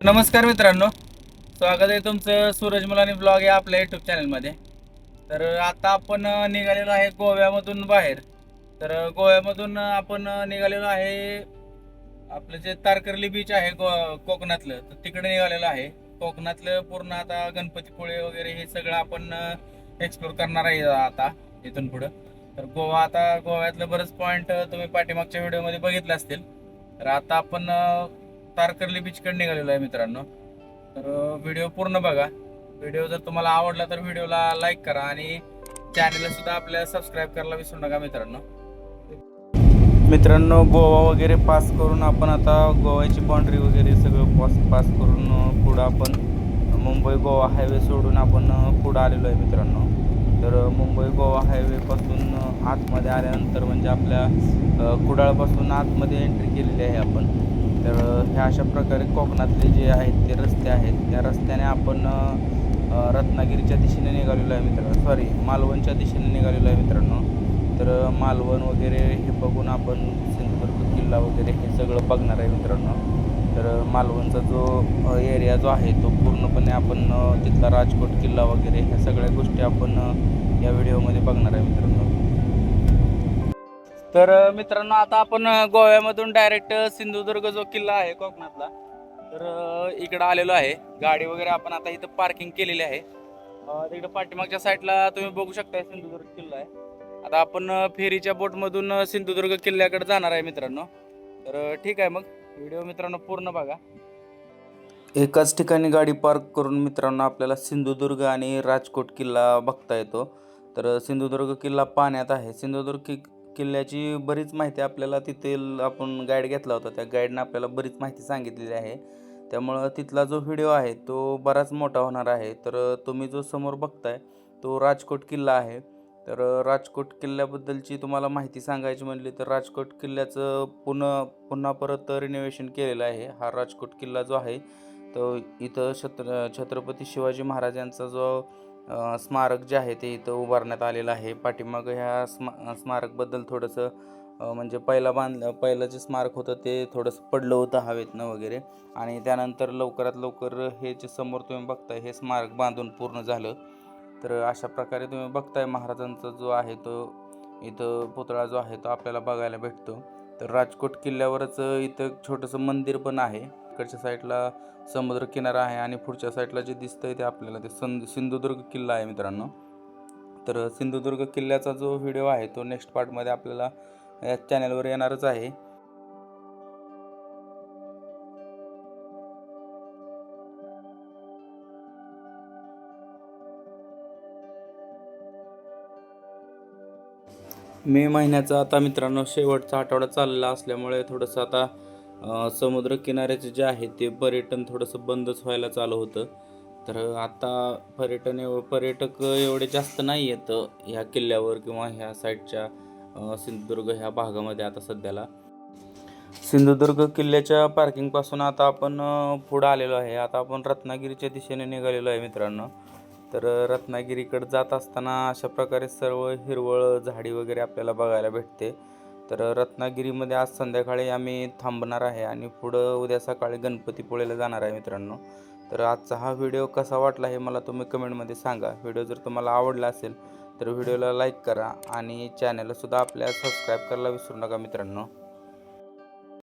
नमस्कार मित्रांनो, स्वागत आहे तुमचं सूरज मुलानी ब्लॉग या आपल्या यूट्यूब चॅनलमध्ये. तर आता आपण निघालेलो आहे गोव्यामधून बाहेर. तर गोव्यामधून आपण निघालेलो आहे आपलं जे तारकर्ली बीच आहे कोकणातलं, तर तिकडे निघालेलं आहे. कोकणातलं पूर्ण आता गणपतीपुळे वगैरे हे सगळं आपण एक्सप्लोर करणार आहे आता इथून पुढं. तर गोव्यातलं बरंच पॉईंट तुम्ही पाठीमागच्या व्हिडिओमध्ये बघितले असतील. तर आता आपण तारकर्ली बीचकडे निघालेलो आहे मित्रांनो. तर व्हिडिओ पूर्ण बघा. व्हिडिओ जर तुम्हाला आवडला तर व्हिडिओला लाईक करा आणि चॅनलला सुद्धा आपल्या सबस्क्राईब करायला विसरू नका मित्रांनो. गोवा वगैरे पास करून आपण आता गोव्याची बाउंड्री वगैरे सगळं पास करून पुढं आपण मुंबई गोवा हायवे सोडून आपण पुढं आलेलो आहे मित्रांनो. तर मुंबई गोवा हायवेपासून आतमध्ये आल्यानंतर म्हणजे आपल्या कुडाळपासून आतमध्ये एंट्री केलेली आहे आपण. तर ह्या अशा प्रकारे कोकणातले जे आहेत ते रस्ते आहेत, त्या रस्त्याने आपण रत्नागिरीच्या दिशेने निघालेलो आहे मित्रांनो, मालवणच्या दिशेने निघालेलो आहे मित्रांनो. तर मालवण वगैरे हे बघून आपण सिंधुदुर्ग किल्ला वगैरे हे सगळं बघणार आहे मित्रांनो. तर मालवणचा जो एरिया जो आहे तो पूर्णपणे आपण तिथला राजकोट किल्ला वगैरे ह्या सगळ्या गोष्टी आपण या व्हिडिओमध्ये बघणार आहे मित्रांनो. तर मित्रांनो, आता आपण गोव्यामधून डायरेक्ट सिंधुदुर्ग जो किल्ला आहे कोकणातला, तर इकडं आलेलो आहे. गाडी वगैरे आपण आता इथं पार्किंग केलेली आहे. तिकडं पाठीमागच्या साईडला तुम्ही बघू शकता सिंधुदुर्ग किल्ला आहे. आता आपण फेरीच्या बोटमधून सिंधुदुर्ग किल्ल्याकडे जाणार आहे मित्रांनो. तर ठीक आहे, मग व्हिडिओ मित्रांनो पूर्ण बघा. एकाच ठिकाणी गाडी पार्क करून मित्रांनो आपल्याला सिंधुदुर्ग आणि राजकोट किल्ला बघता येतो. तर सिंधुदुर्ग किल्ला पाण्यात आहे. सिंधुदुर्ग किल्ल्याची बरीच माहिती आपल्याला तिथे आपण गाईड घेतला होता, त्या गाईडनं आपल्याला बरीच माहिती सांगितलेली आहे. त्यामुळं तिथला जो व्हिडिओ आहे तो बराच मोठा होणार आहे. तर तुम्ही जो समोर बघताय तो राजकोट किल्ला आहे. तर राजकोट किल्ल्याबद्दलची तुम्हाला माहिती सांगायची म्हणली तर राजकोट किल्ल्याचं पुन्हा परत रिनोव्हेशन केलेलं आहे. हा राजकोट किल्ला जो आहे तो इथं छत्रपती शिवाजी महाराजांचा जो स्मारक जे आहे ते इथं उभारण्यात आलेलं आहे. पाठीमागं ह्या स्मारकबद्दल थोडंसं म्हणजे पहिलं जे स्मारक होतं ते थोडंसं पडलं होतं हवेतनं वगैरे, आणि त्यानंतर लवकरात लवकर हे जे समोर तुम्ही बघताय हे स्मारक बांधून पूर्ण झालं. तर अशा प्रकारे तुम्ही बघताय महाराजांचा जो आहे तो इथं पुतळा जो आहे तो आपल्याला बघायला भेटतो. तर राजकोट किल्ल्यावरच इथं छोटंसं मंदिर पण आहे. इकडच्या साईडला समुद्र किनारा आहे आणि पुढच्या साईडला जे दिसतंय ते आपल्याला ते सिंधुदुर्ग किल्ला आहे मित्रांनो. तर सिंधुदुर्ग किल्ल्याचा जो व्हिडिओ आहे तो नेक्स्ट पार्टमध्ये आपल्याला या चॅनलवर येणारच आहे. मे महिन्याचा आता मित्रांनो शेवटचा आठवडा चाललेला असल्यामुळे थोडंसं आता समुद्रकिनाऱ्याचे जे आहे ते पर्यटन थोडंसं बंदच व्हायला चालू होतं. तर आता पर्यटक एवढे जास्त नाही आहेत ह्या किल्ल्यावर किंवा ह्या साईडच्या सिंधुदुर्ग ह्या भागामध्ये आता सध्याला. सिंधुदुर्ग किल्ल्याच्या पार्किंगपासून आता आपण पुढं आलेलो आहे. आता आपण रत्नागिरीच्या दिशेने निघालेलो आहे मित्रांनो. तर रत्नागिरीकडे जात असताना अशा प्रकारे सर्व हिरवळ झाडी वगैरे आपल्याला बघायला भेटते. तर रत्नागिरीमध्ये आज संध्याकाळी आम्ही थांबणार आहे आणि पुढं उद्या सकाळी गणपतीपुळेला जाणार आहे मित्रांनो. तर आजचा हा व्हिडिओ कसा वाटला हे मला तुम्ही कमेंटमध्ये सांगा. व्हिडिओ जर तुम्हाला आवडला असेल तर व्हिडिओला लाईक करा आणि चॅनलला सुद्धा आपल्या सबस्क्राईब करायला विसरू नका मित्रांनो.